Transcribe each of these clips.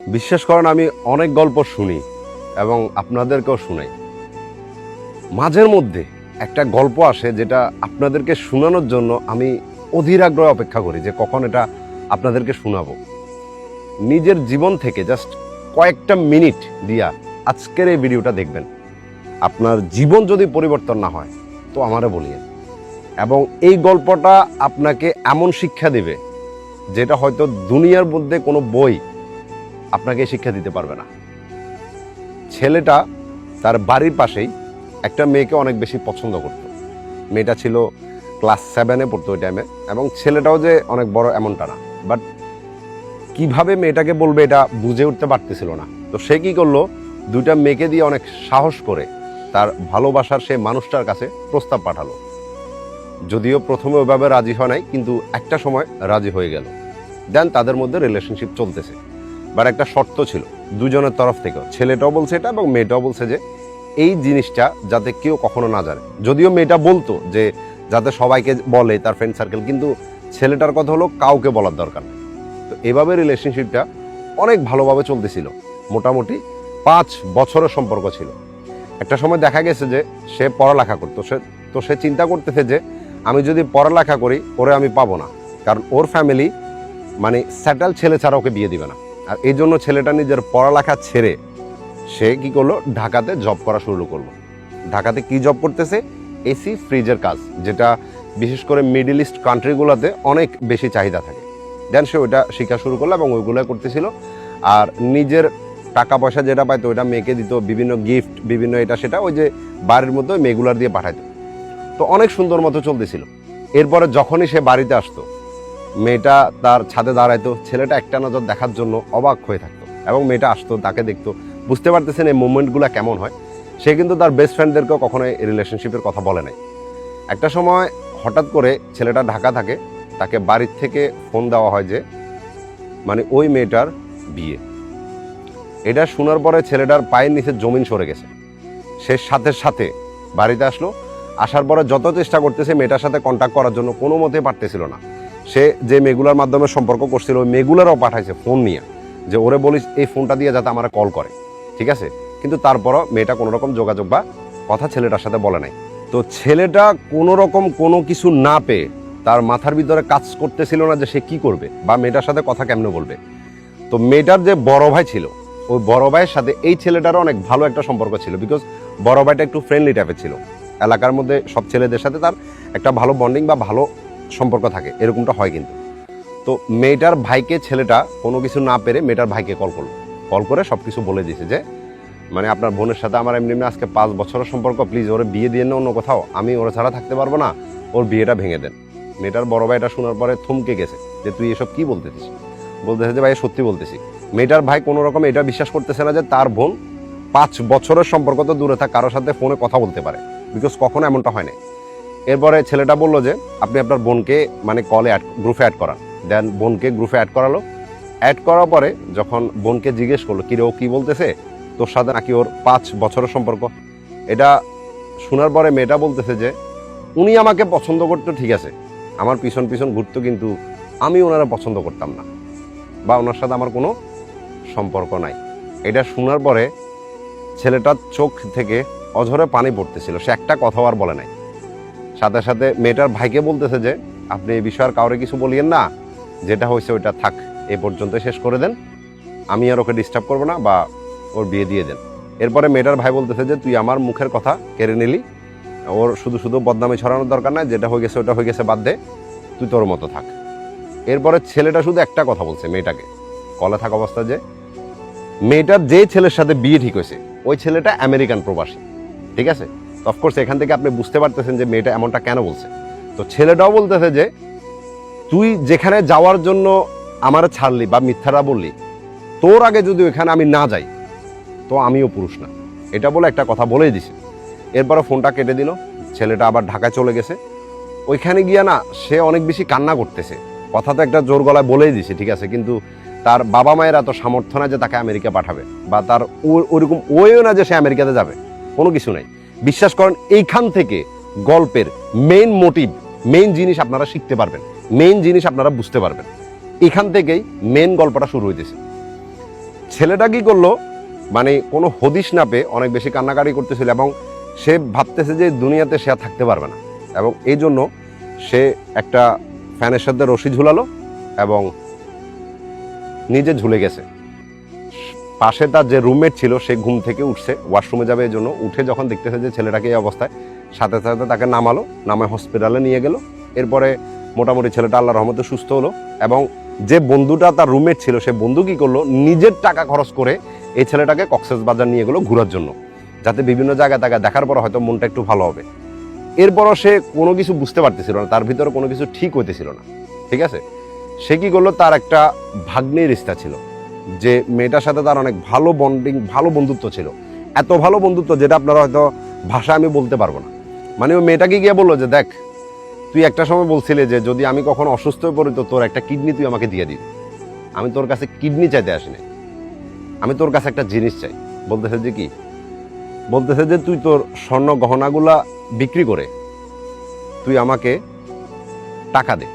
বিশ্বাস করেন আমি অনেক গল্প শুনি এবং আপনাদেরকেও শুনাই। মাঝের মধ্যে একটা গল্প আসে যেটা আপনাদেরকে শোনানোর জন্য আমি অধীর আগ্রহে অপেক্ষা করি যে কখন এটা আপনাদেরকে শোনাবো। নিজের জীবন থেকে জাস্ট কয়েকটা মিনিট দিয়া আজকের এই ভিডিওটা দেখবেন। আপনার জীবন যদি পরিবর্তন না হয় তো আমারে বলিয়ে, এবং এই গল্পটা আপনাকে এমন শিক্ষা দিবে যেটা হয়তো দুনিয়ার মধ্যে কোনো বই আপনাকে শিক্ষা দিতে পারবে না। ছেলেটা তার বাড়ির পাশেই একটা মেয়েকে অনেক বেশি পছন্দ করত। মেয়েটা ছিল ক্লাস 7-এ পড়তো ওই টাইমে, এবং ছেলেটাও যে অনেক বড় এমনটা না, বাট কিভাবে মেয়েটাকে বলবে এটা বুঝে উঠতে পারতেছিল না। তো সে কি করলো, দুইটা মেয়েকে দিয়ে অনেক সাহস করে তার ভালোবাসার সে মানুষটার কাছে প্রস্তাব পাঠালো। যদিও প্রথমে ওইভাবে রাজি হয় নাই, কিন্তু একটা সময় রাজি হয়ে গেল। দেন তাদের মধ্যে রিলেশনশিপ চলতেছে, বাট একটা শর্ত ছিল দুজনের তরফ থেকেও। ছেলেটাও বলছে এটা এবং মেয়েটাও বলছে যে এই জিনিসটা যাতে কেউ কখনো না জানে। যদিও মেয়েটা বলতো যে যাতে সবাইকে বলে তার ফ্রেন্ড সার্কেল, কিন্তু ছেলেটার কথা হলো কাউকে বলার দরকার নেই। তো এভাবে রিলেশনশিপটা অনেক ভালোভাবে চলতেছিল। মোটামুটি 5 বছরের সম্পর্ক ছিল। একটা সময় দেখা গেছে যে সে পড়ালেখা করতো, সে চিন্তা করতেছে যে আমি যদি পড়ালেখা করি ওরে আমি পাবো না, কারণ ওর ফ্যামিলি মানে সেটেল ছেলে ছাড়া ওকে বিয়ে দিবে না। আর এই জন্য ছেলেটা নিজের পড়ালেখা ছেড়ে সে কি করলো, ঢাকাতে জব করা শুরু করলো। ঢাকাতে কি জব করতেছে? এসি ফ্রিজের কাজ, যেটা বিশেষ করে মিডল ইস্ট কান্ট্রিগুলোতে অনেক বেশি চাহিদা থাকে। দেন সে ওইটা শেখা শুরু করলো এবং ওইগুলো করতেছিল। আর নিজের টাকা পয়সা যেটা পাইতো ওইটা মেয়েকে দিত, বিভিন্ন গিফট, বিভিন্ন এটা সেটা, ওই যে বাড়ির মধ্যে ওই মেয়েগুলার দিয়ে পাঠাইতো। তো অনেক সুন্দর মতো চলতেছিল। এরপরে যখনই সে বাড়িতে আসতো, মেয়েটা তার ছাদে দাঁড়াইতো, ছেলেটা একটা নজর দেখার জন্য অবাক হয়ে থাকতো, এবং মেয়েটা আসতো, তাকে দেখতো। বুঝতে পারতেছেন এই মুভমেন্টগুলো কেমন হয়। সে কিন্তু তার বেস্ট ফ্রেন্ডদেরকেও কখনো এই রিলেশনশিপের কথা বলে নাই। একটা সময় হঠাৎ করে ছেলেটা ঢাকা থাকে, তাকে বাড়ির থেকে ফোন দেওয়া হয় যে মানে ওই মেয়েটার বিয়ে। এটা শোনার পরে ছেলেটার পায়ের নিচে জমিন সরে গেছে। সে সাথে সাথে বাড়িতে আসলো। আসার পরে যত চেষ্টা করতেছে মেয়েটার সাথে কন্ট্যাক্ট করার জন্য, কোনো মতেই পারতেছিল না। সে যে মেয়েগুলার মাধ্যমে সম্পর্ক করছিল ওই মেয়েগুলারও পাঠাইছে ফোন নিয়ে, যে ওরে বলিস এই ফোনটা দিয়ে যাতে আমার কল করে, ঠিক আছে। কিন্তু তারপরও মেয়েটা কোনো রকম যোগাযোগ বা কথা ছেলেটার সাথে বলে নাই। তো ছেলেটা কোনো রকম কোনো কিছু না পেয়ে তার মাথার ভিতরে কাজ করতেছিল না যে সে কি করবে বা মেয়েটার সাথে কথা কেমনে বলবে। তো মেয়েটার যে বড় ভাই ছিল, ওই বড় ভাইয়ের সাথে এই ছেলেটারও অনেক ভালো একটা সম্পর্ক ছিল, বিকজ বড় ভাইটা একটু ফ্রেন্ডলি টাইপের ছিল। এলাকার মধ্যে সব ছেলেদের সাথে তার একটা ভালো বন্ডিং বা ভালো সম্পর্ক থাকে, এরকমটা হয় কিন্তু। তো মেয়েটার ভাইকে ছেলেটা কোনো কিছু না পেরে মেয়েটার ভাইকে কল করে সব কিছু বলে দিয়েছে যে মানে আপনার বোনের সাথে আমার এমনি আজকে 5 বছরের সম্পর্ক, প্লিজ ওরে বিয়ে দিয়ে না অন্য কোথাও, আমি ওরা ছাড়া থাকতে পারবো না, ওর বিয়েটা ভেঙে দেন। মেয়েটার বড় ভাই এটা শোনার পরে থমকে গেছে যে তুই এসব কি বলতেছিস। বলতেছে যে ভাই সত্যি বলতেছি। মেয়েটার ভাই কোনো রকম এটা বিশ্বাস করতেছে না যে তার বোন 5 বছরের সম্পর্ক তো দূরে থাক কারোর সাথে ফোনে কথা বলতে পারে, বিকজ কখনো এমনটা হয় না। এরপরে ছেলেটা বললো যে আপনি আপনার বোনকে মানে গ্রুপে অ্যাড করান। দেন বোনকে গ্রুপে অ্যাড করালো। অ্যাড করার পরে যখন বোনকে জিজ্ঞেস করলো কিরে ও কি বলতেছে, তোর সাথে নাকি ওর 5 বছরের সম্পর্ক। এটা শোনার পরে মেয়েটা বলতেছে যে উনি আমাকে পছন্দ করতো, ঠিক আছে, আমার পিছন পিছন ঘুরতো, কিন্তু আমি ওনারা পছন্দ করতাম না বা ওনার সাথে আমার কোনো সম্পর্ক নাই। এটা শোনার পরে ছেলেটার চোখ থেকে অঝরে পানি পড়তেছিল, সে একটা কথাও আর বলে নাই। সাথে সাথে মেয়েটার ভাইকে বলতেছে যে আপনি এই বিষয়ে আর কাউরে কিছু বলিয়েন না, যেটা হয়েছে ওইটা থাক, এ পর্যন্ত শেষ করে দেন, আমি আর ওকে ডিস্টার্ব করবো না, বা ওর বিয়ে দিয়ে দেন। এরপরে মেয়েটার ভাই বলতেছে যে তুই আমার মুখের কথা কেড়ে নিলি, ওর শুধু শুধু বদনামি ছড়ানোর দরকার নাই, যেটা হয়ে গেছে ওটা হয়ে গেছে, বাদ দে, তুই তোর মতো থাক। এরপরে ছেলেটা শুধু একটা কথা বলছে মেয়েটাকে কলে থাকা অবস্থা, যে মেয়েটার যে ছেলের সাথে বিয়ে ঠিক হয়েছে ওই ছেলেটা আমেরিকান প্রবাসী, ঠিক আছে। অফকোর্স এখান থেকে আপনি বুঝতে পারতেছেন যে মেয়েটা এমনটা কেন বলছে। তো ছেলেটাও বলতেছে যে তুই যেখানে যাওয়ার জন্য আমার ছাড়লি বা মিথ্যাটা বললি, তোর আগে যদি ওইখানে আমি না যাই তো আমিও পুরুষ না, এটা বলে একটা কথা বলেই দিছে। এরপরে ফোনটা কেটে দিল। ছেলেটা আবার ঢাকায় চলে গেছে। ওইখানে গিয়া না সে অনেক বেশি কান্না করতেছে। কথা তো একটা জোর গলায় বলেই দিছে, ঠিক আছে, কিন্তু তার বাবা মায়ের এত সামর্থ্য না যে তাকে আমেরিকা পাঠাবে, বা তার ওইরকম ওইও না যে সে আমেরিকাতে যাবে, কোনো কিছু নাই। বিশ্বাস করেন এইখান থেকে গল্পের মেইন মোটিভ, মেইন জিনিস আপনারা শিখতে পারবেন, মেইন জিনিস আপনারা বুঝতে পারবেন। এখান থেকেই মেইন গল্পটা শুরু হইতেছে। ছেলেটা কি করলো, মানে কোনো হদিশ না পেয়ে অনেক বেশি কান্নাকাটি করতেছিল এবং সে ভাবতেছে যে দুনিয়াতে সে আর থাকতে পারবে না, এবং এই জন্য সে একটা ফ্যানের সাথে রশি ঝুলালো এবং নিজে ঝুলে গেছে। পাশে তার যে রুমমেট ছিল সে ঘুম থেকে উঠছে, ওয়াশরুমে যাবে এই জন্য, উঠে যখন দেখতেছে যে ছেলেটাকে এই অবস্থায়, সাথে সাথে তাকে নামায় হসপিটালে নিয়ে গেল। এরপরে মোটামুটি ছেলেটা আল্লাহর রহমতে সুস্থ হলো, এবং যে বন্ধুটা তার রুমমেট ছিল সে বন্ধু কি করলো, নিজের টাকা খরচ করে এই ছেলেটাকে কক্সবাজার নিয়ে গেলো ঘোরার জন্য, যাতে বিভিন্ন জায়গায় তাকে দেখার পর হয়তো মনটা একটু ভালো হবে। এরপরও সে কোনো কিছু বুঝতে পারতেছিল না, তার ভিতরে কোনো কিছু ঠিক হইতেছিল না। ঠিক আছে, সে কি করলো, তার একটা ভাগ্নির রিস্তা ছিল, যে মেয়েটার সাথে তার অনেক ভালো বন্ডিং, ভালো বন্ধুত্ব ছিল, এত ভালো বন্ধুত্ব যেটা আপনারা হয়তো ভাষা আমি বলতে পারবো না। মানে ওই মেয়েটাকে গিয়ে বললো যে দেখ, তুই একটা সময় বলছিলে যে যদি আমি কখনো অসুস্থ হয়ে পড়ি তো তোর একটা কিডনি তুই আমাকে দিয়ে দিবি। আমি তোর কাছে কিডনি চাইতে আসিনি, আমি তোর কাছে একটা জিনিস চাই। বলতেছে যে কি, বলতেছে যে তুই তোর স্বর্ণ গহনাগুলা বিক্রি করে তুই আমাকে টাকা দে।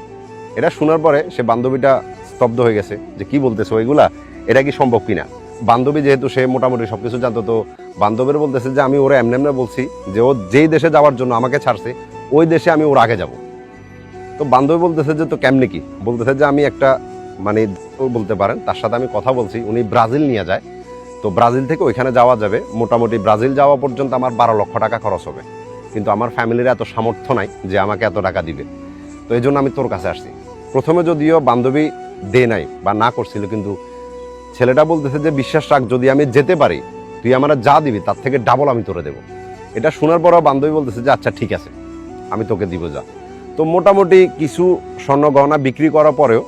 এটা শোনার পরে সে বান্ধবীটা স্তব্ধ হয়ে গেছে যে কি বলতেছে ওইগুলা, এটা কি সম্ভব কিনা। বান্ধবী যেহেতু সে মোটামুটি সবকিছু জানতো, তো বান্ধবীর বলতেছে যে আমি ওরা এমনি বলছি যে ও যেই দেশে যাওয়ার জন্য আমাকে ছাড়ছে ওই দেশে আমি ওর আগে যাব। তো বান্ধবী বলতেছে যে তো কেমনে কি, বলতেছে যে আমি একটা মানে বলতে পারেন তার সাথে আমি কথা বলছি, উনি ব্রাজিল নিয়ে যায়, তো ব্রাজিল থেকে ওইখানে যাওয়া যাবে। মোটামুটি ব্রাজিল যাওয়া পর্যন্ত আমার 12 লক্ষ টাকা খরচ হবে, কিন্তু আমার ফ্যামিলির এত সামর্থ্য নাই যে আমাকে এত টাকা দিবে, তো এই জন্য আমি তোর কাছে আসছি। প্রথমে যদিও বান্ধবী দে নাই বা না করছিল, কিন্তু ছেলেটা বলতেছে যে বিশ্বাস রাখ, যদি আমি যেতে পারি তুই আমার যা দিবি তার থেকে ডাবল আমি তোরে দেবো। এটা শোনার পরও বান্ধবী বলতেছে যে আচ্ছা ঠিক আছে, আমি তোকে দিব যা। তো মোটামুটি কিছু স্বর্ণ গহনা বিক্রি করার পরেও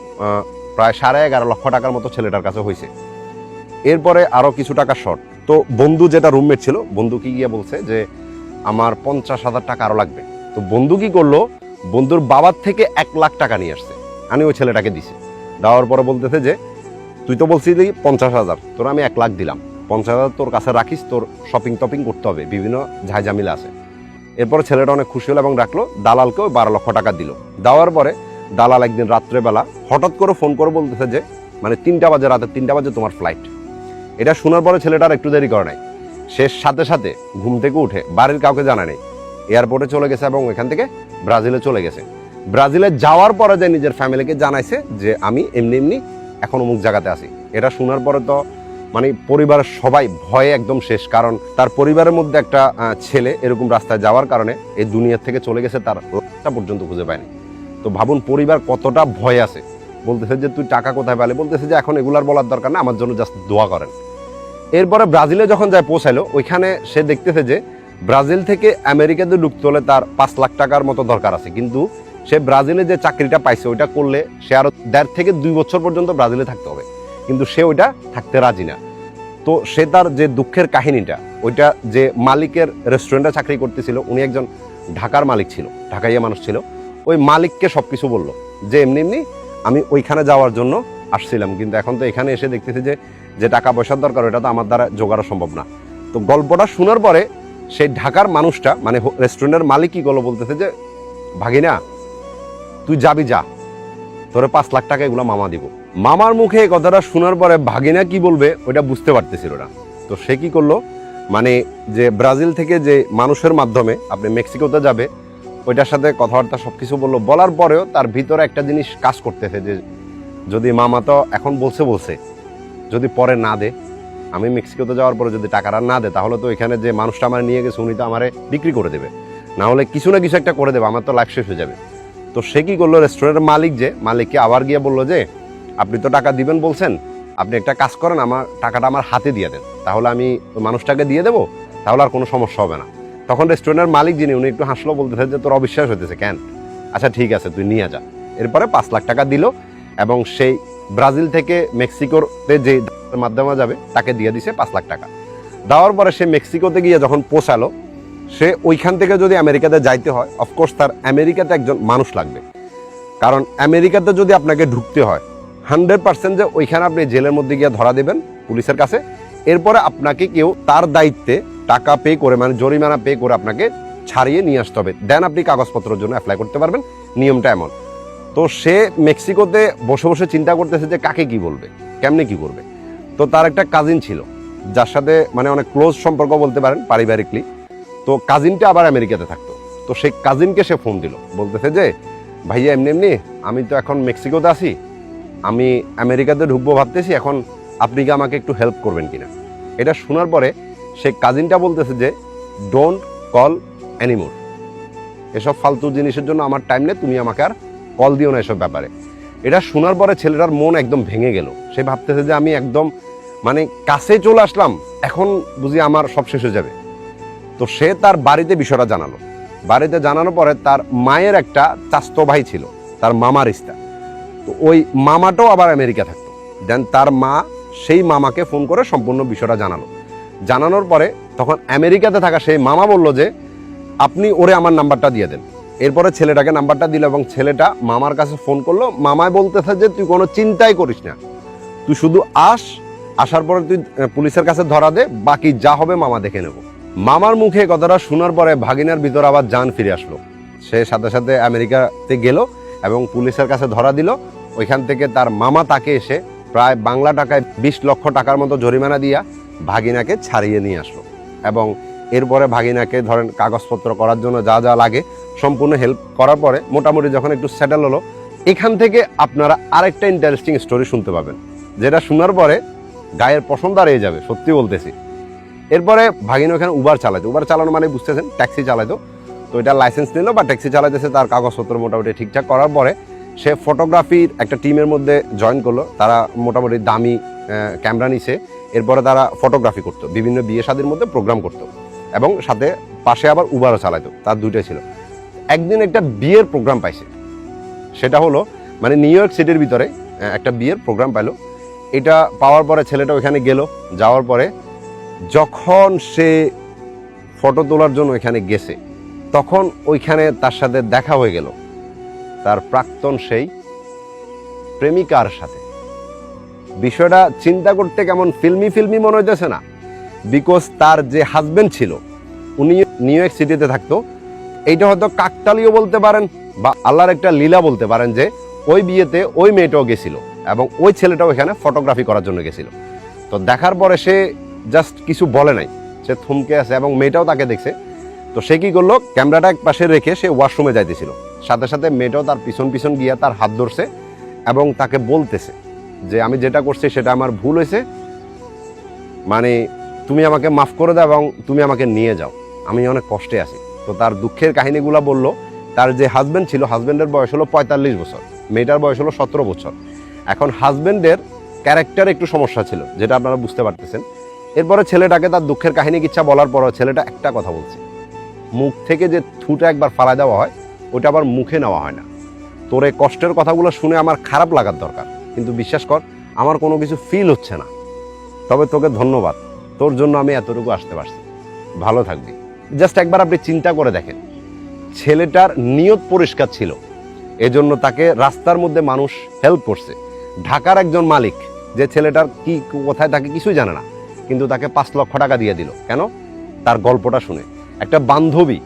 প্রায় 11.5 লক্ষ টাকার মতো ছেলেটার কাছে হয়েছে। এরপরে আরও কিছু টাকা শর্ট। তো বন্ধু যেটা রুমমেট ছিল, বন্ধু কি গিয়ে বলছে যে আমার 50,000 টাকা আরও লাগবে। তো বন্ধু কি করলো, বন্ধুর বাবার থেকে 1 লাখ টাকা নিয়ে আসছে, আমি ওই ছেলেটাকে দিছি। দেওয়ার পরে বলতেছে যে তুই তো বলছিলি 50,000, তোর আমি 1 লাখ দিলাম, 50,000 তোর কাছে রাখিস, তোর শপিং টপিং করতে হবে, বিভিন্ন ঝাইঝামিলা আছে। এরপরে ছেলেটা অনেক খুশি হলো এবং রাখলো। দালালকেও 12 লক্ষ টাকা দিল। দেওয়ার পরে দালাল একদিন রাত্রেবেলা হঠাৎ করে ফোন করে বলতেছে যে মানে 3টা বাজে, রাতে 3টা বাজে তোমার ফ্লাইট। এটা শোনার পরে ছেলেটার একটু দেরি করে নাই, সে সাথে সাথে ঘুম থেকে উঠে বাড়ির কাউকে জানা নেই এয়ারপোর্টে চলে গেছে এবং ওইখান থেকে ব্রাজিলে চলে গেছে। ব্রাজিলে যাওয়ার পরে যে নিজের ফ্যামিলিকে জানাইছে যে আমি এমনি এমনি এখন অমুক জায়গাতে আছি। এটা শোনার পরে তো মানে পরিবারের সবাই ভয়ে একদম শেষ, কারণ তার পরিবারের মধ্যে একটা ছেলে এরকম রাস্তায় যাওয়ার কারণে এই দুনিয়া থেকে চলে গেছে, তার লাশটা পর্যন্ত খুঁজে পায়নি। তো ভাবুন পরিবার কতটা ভয় আছে। বলতেছে যে তুই টাকা কোথায় পেলে, বলতেছে যে এখন এগুলার বলার দরকার না, আমার জন্য জাস্ট দোয়া করেন। এরপরে ব্রাজিলে যখন যায় পৌঁছালো, ওইখানে সে দেখতেছে যে ব্রাজিল থেকে আমেরিকাতে ঢুকতে হলে তার 5 লাখ টাকার মতো দরকার আছে, কিন্তু সে ব্রাজিলে যে চাকরিটা পাইছে ওইটা করলে সে আরো 1.5 থেকে 2 বছর পর্যন্ত ব্রাজিলে থাকতে হবে, কিন্তু সে ওইটা থাকতে রাজি না। তো সে তার যে দুঃখের কাহিনীটা, ওইটা যে মালিকের রেস্টুরেন্টে চাকরি করতেছিল, উনি একজন ঢাকার মালিক ছিল, ঢাকাইয়া মানুষ ছিল, ওই মালিককে সবকিছু বললো যে এমনি এমনি আমি ওইখানে যাওয়ার জন্য আসছিলাম, কিন্তু এখন তো এখানে এসে দেখতেছি যে টাকা পয়সার দরকার, ওইটা তো আমার দ্বারা জোগাড় সম্ভব না। তো গল্পটা শোনার পরে সেই ঢাকার মানুষটা মানে রেস্টুরেন্টের মালিক কি করলো, বলতেছে যে ভাগিনা তুই যাবি, যা, তোরে 5 লাখ টাকা এগুলো মামা দিব। মামার মুখে এই কথাটা শোনার পরে ভাগিনা কি বলবে ওইটা বুঝতে পারতেছিল না। তো সে কি করলো, মানে যে ব্রাজিল থেকে যে মানুষের মাধ্যমে আপনি মেক্সিকোতে যাবে ওইটার সাথে কথাবার্তা সবকিছু বললো। বলার পরেও তার ভিতরে একটা জিনিস কাজ করতেছে যে যদি মামা তো এখন বলছে যদি পরে না দে, আমি মেক্সিকোতে যাওয়ার পরে যদি টাকাটা না দে, তাহলে তো এখানে যে মানুষটা আমার নিয়ে গেছে উনি তো আমারে বিক্রি করে দেবে, না হলে কিছু না কিছু একটা করে দেবে, আমার তো লাইফ শেষ হয়ে যাবে। তো সে কি করলো, রেস্টুরেন্টের মালিককে আবার গিয়ে বললো যে আপনি তো টাকা দিবেন বলছেন, আপনি একটা কাজ করেন, আমার টাকাটা আমার হাতে দিয়ে দেন, তাহলে আমি মানুষটাকে দিয়ে দেবো, তাহলে আর কোনো সমস্যা হবে না। তখন রেস্টুরেন্টের মালিক যিনি উনি একটু হাসলো, বলতেছে যে তোর অবিশ্বাস হইতেছে কেন, আচ্ছা ঠিক আছে তুই নিয়ে যা। এরপরে 5 লাখ টাকা দিল এবং সেই ব্রাজিল থেকে মেক্সিকোতে যে মাধ্যমে যাবে তাকে দিয়ে দিছে 5 লাখ টাকা। দেওয়ার পরে সে মেক্সিকোতে গিয়ে যখন পৌঁছালো, সে ওইখান থেকে যদি আমেরিকাতে যাইতে হয়, অফকোর্স তার আমেরিকাতে একজন মানুষ লাগবে, কারণ আমেরিকাতে যদি আপনাকে ঢুকতে হয় 100% যে ওইখানে আপনি জেলের মধ্যে গিয়ে ধরা দেবেন পুলিশের কাছে, এরপরে আপনাকে কেউ তার দায়িত্বে টাকা পে করে মানে জরিমানা পে করে আপনাকে ছাড়িয়ে নিয়ে আসতে হবে, দেন আপনি কাগজপত্রের জন্য অ্যাপ্লাই করতে পারবেন, নিয়মটা এমন। তো সে মেক্সিকোতে বসে বসে চিন্তা করতেছে যে কাকে কি বলবে, কেমনে কি করবে। তো তার একটা কাজিন ছিল যার সাথে মানে অনেক ক্লোজ সম্পর্ক বলতে পারেন পারিবারিকলি। তো কাজিনটা আবার আমেরিকাতে থাকতো। তো সেই কাজিনকে সে ফোন দিল, বলতেছে যে ভাইয়া এমনি এমনি আমি তো এখন মেক্সিকোতে আছি, আমি আমেরিকাতে ঢুকবো ভাবতেছি, এখন আপনি কি আমাকে একটু হেল্প করবেন কিনা। এটা শোনার পরে সে কাজিনটা বলতেছে যে ডোন্ট কল অ্যানিমোর, এসব ফালতু জিনিসের জন্য আমার টাইম নেই, তুমি আমাকে আর কল দিও না এসব ব্যাপারে। এটা শোনার পরে ছেলেটার মন একদম ভেঙে গেল। সে ভাবতেছে যে আমি একদম মানে কাছে চলে আসলাম, এখন বুঝি আমার সব শেষ হয়ে যাবে। তো সে তার বাড়িতে বিষয়টা জানালো। বাড়িতে জানানোর পরে তার মায়ের একটা চাস্তো ভাই ছিল, তার মামার রিস্তা। তো ওই মামাটাও আবার আমেরিকা থাকতো। দেন তার মা সেই মামাকে ফোন করে সম্পূর্ণ বিষয়টা জানালো। জানানোর পরে তখন আমেরিকাতে থাকা সেই মামা বলল যে আপনি ওরে আমার নাম্বারটা দিয়ে দেন। এরপরে ছেলেটাকে নাম্বারটা দিল এবং ছেলেটা মামার কাছে ফোন করলো। মামায় বলতেছে যে তুই কোনো চিন্তাই করিস না, তুই শুধু আসার পরে তুই পুলিশের কাছে ধরা দে, বাকি যা হবে মামা দেখে নেব। মামার মুখে কথাটা শোনার পরে ভাগিনার ভিতর আবার জান ফিরে আসলো। সে সাথে সাথে আমেরিকাতে গেল এবং পুলিশের কাছে ধরা দিল। ওইখান থেকে তার মামা তাকে এসে প্রায় বাংলা টাকায় 20 লক্ষ টাকার মতো জরিমানা দিয়া ভাগিনাকে ছাড়িয়ে নিয়ে আসলো। এবং এরপরে ভাগিনাকে ধরেন কাগজপত্র করার জন্য যা যা লাগে সম্পূর্ণ হেল্প করার পরে মোটামুটি যখন একটু সেটেল হলো, এখান থেকে আপনারা আরেকটা ইন্টারেস্টিং স্টোরি শুনতে পাবেন, যেটা শোনার পরে গায়ের পশম দাঁড়িয়ে যাবে, সত্যি বলতেছি। এরপরে ভাগিনা ওখানে উবার চালাইতো। উবার চালানো মানে বুঝতেছেন, ট্যাক্সি চালাইতো। তো এটা লাইসেন্স নিল বা ট্যাক্সি চালাইতেছে, তার কাগজপত্র মোটামুটি ঠিকঠাক করার পরে সে ফটোগ্রাফির একটা টিমের মধ্যে জয়েন করলো। তারা মোটামুটি দামি ক্যামেরা নিছে। এরপরে তারা ফটোগ্রাফি করতো, বিভিন্ন বিয়ে শাদীর মধ্যে প্রোগ্রাম করতো এবং সাথে পাশে আবার উবারও চালাইতো। তার দুইটাই ছিল। একদিন একটা বিয়ের প্রোগ্রাম পাইছে, সেটা হলো মানে নিউ ইয়র্ক সিটির ভিতরে একটা বিয়ের প্রোগ্রাম পাইলো। এটা পাওয়ার পরে ছেলেটা ওইখানে গেল। যাওয়ার পরে যখন সে ফটো তোলার জন্য ওইখানে গেছে, তখন ওইখানে তার সাথে দেখা হয়ে গেল তার প্রাক্তন সেই প্রেমিকার সাথে। বিষয়টা চিন্তা করতে কেমন ফিল্মি মনে হইতেছে না? বিকজ তার যে হাজবেন্ড ছিল উনি নিউ ইয়র্ক সিটিতে থাকতো। এইটা হয়তো কাকতালীয় বলতে পারেন বা আল্লাহর একটা লীলা বলতে পারেন যে ওই বিয়েতে ওই মেয়েটাও গেছিল এবং ওই ছেলেটাও এখানে ফটোগ্রাফি করার জন্য গেছিল। তো দেখার পরে সে জাস্ট কিছু বলে নাই, সে থমকে আছে এবং মেয়েটাও তাকে দেখছে। তো সে কি করলো, ক্যামেরাটা এক পাশে রেখে সে ওয়াশরুমে যাইতেছিল। সাথে সাথে মেয়েটাও তার পিছন পিছন গিয়া তার হাত ধরছে এবং তাকে বলতেছে যে আমি যেটা করছি সেটা আমার ভুল হয়েছে, মানে তুমি আমাকে মাফ করে দাও এবং তুমি আমাকে নিয়ে যাও, আমি অনেক কষ্টে আছি। তো তার দুঃখের কাহিনীগুলো বলল। তার যে হাজব্যান্ড ছিল, হাজব্যান্ডের বয়স হলো 45 বছর, মেয়েটার বয়স হলো 17 বছর। এখন হাজব্যান্ডের ক্যারেক্টার একটু সমস্যা ছিল, যেটা আপনারা বুঝতে পারতেছেন। এরপরে ছেলেটাকে তার দুঃখের কাহিনী কিচ্ছা বলার পর ছেলেটা একটা কথা বলছে, মুখ থেকে যে থুটা একবার ফালাই দেওয়া হয় ওটা আবার মুখে নেওয়া হয় না। তোর এই কষ্টের কথাগুলো শুনে আমার খারাপ লাগার দরকার, কিন্তু বিশ্বাস কর আমার কোনো কিছু ফিল হচ্ছে না। তবে তোকে ধন্যবাদ, তোর জন্য আমি এতটুকু আসতে পারছি, ভালো থাকবি। জাস্ট একবার আপনি চিন্তা করে দেখেন, ছেলেটার নিয়ত পরিষ্কার ছিল, এজন্য তাকে রাস্তার মধ্যে মানুষ হেল্প করছে। ঢাকার একজন মালিক, যে ছেলেটার কি কোথায় থাকে কিছুই জানে না, কিন্তু তাকে 5 লক্ষ টাকা দিয়ে দিল। কেন? তার গল্পটা শুনে। একটা বান্ধবী,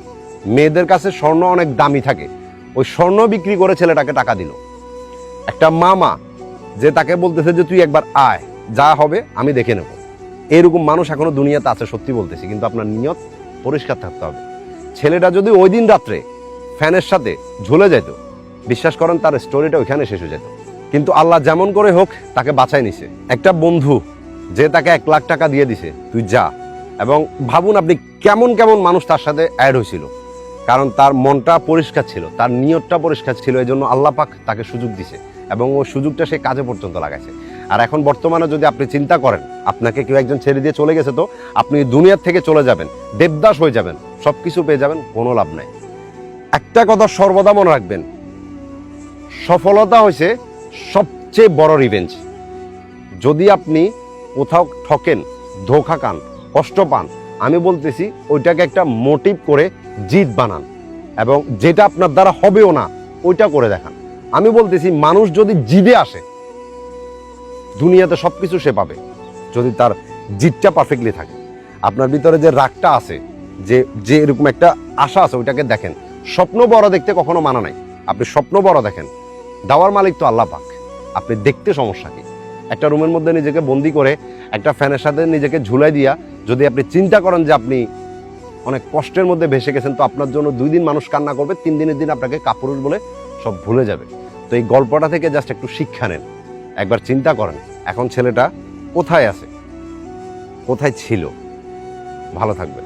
মেয়েদের কাছে স্বর্ণ অনেক দামি থাকে, ওই স্বর্ণ বিক্রি করে ছেলেটাকে টাকা দিল। একটা মামা, যে তাকে বলতেছে যে তুই একবার আয়, যা হবে আমি দেখে নেব। এরকম মানুষ এখনো দুনিয়াতে আছে, সত্যি বলতেছি, কিন্তু আপনার নিয়ত পরিষ্কার থাকতে হবে। ছেলেটা যদি ওই দিন রাত্রে ফ্যানের সাথে ঝুলে যেত, বিশ্বাস করেন তার স্টোরিটা ওইখানে শেষ হয়ে যেত। কিন্তু আল্লাহ যেমন করে হোক তাকে বাঁচাই নিছে। একটা বন্ধু যে তাকে 1 লাখ টাকা দিয়ে দিছে, তুই যা। এবং ভাবুন আপনি কেমন কেমন মানুষ তার সাথে অ্যাড হয়েছিল, কারণ তার মনটা পরিষ্কার ছিল, তার নিয়তটা পরিষ্কার ছিল। এই জন্য আল্লাহ পাক তাকে সুযোগ দিছে এবং ওই সুযোগটা সে কাজে পর্যন্ত লাগাইছে। আর এখন বর্তমানে যদি আপনি চিন্তা করেন, আপনাকে কেউ একজন ছেড়ে দিয়ে চলে গেছে, তো আপনি দুনিয়ার থেকে চলে যাবেন, দেবদাস হয়ে যাবেন, সব কিছু পেয়ে যাবেন, কোনো লাভ নাই। একটা কথা সর্বদা মনে রাখবেন, সফলতা হয়েছে সবচেয়ে বড় রিভেঞ্জ। যদি আপনি কোথাও ঠকেন, ধোঁকা খান, কষ্ট পান, আমি বলতেছি ওইটাকে একটা মোটিভ করে জিত বানান এবং যেটা আপনার দ্বারা হবেও না ওইটা করে দেখান। আমি বলতেছি মানুষ যদি জিদে আসে, দুনিয়াতে সবকিছু সে পাবে যদি তার জিতটা পারফেক্টলি থাকে। আপনার ভিতরে যে রাগটা আছে, যে এরকম একটা আশা আছে, ওইটাকে দেখেন। স্বপ্ন বড় দেখতে কখনো মানা নাই, আপনি স্বপ্ন বড় দেখেন, দেওয়ার মালিক তো আল্লাহ পাক, আপনি দেখতে সমস্যা কি? একটা রুমের মধ্যে নিজেকে বন্দি করে একটা ফ্যানের সাথে নিজেকে ঝুলাই দিয়া যদি আপনি চিন্তা করেন যে আপনি অনেক কষ্টের মধ্যে ভেসে গেছেন, তো আপনার জন্য 2 দিন মানুষ কান্না করবে, 3 দিনের দিন আপনাকে কাপুরুষ বলে সব ভুলে যাবে। তো এই গল্পটা থেকে জাস্ট একটু শিক্ষা নেন, একবার চিন্তা করেন এখন ছেলেটা কোথায় আছে, কোথায় ছিল। ভালো থাকবেন।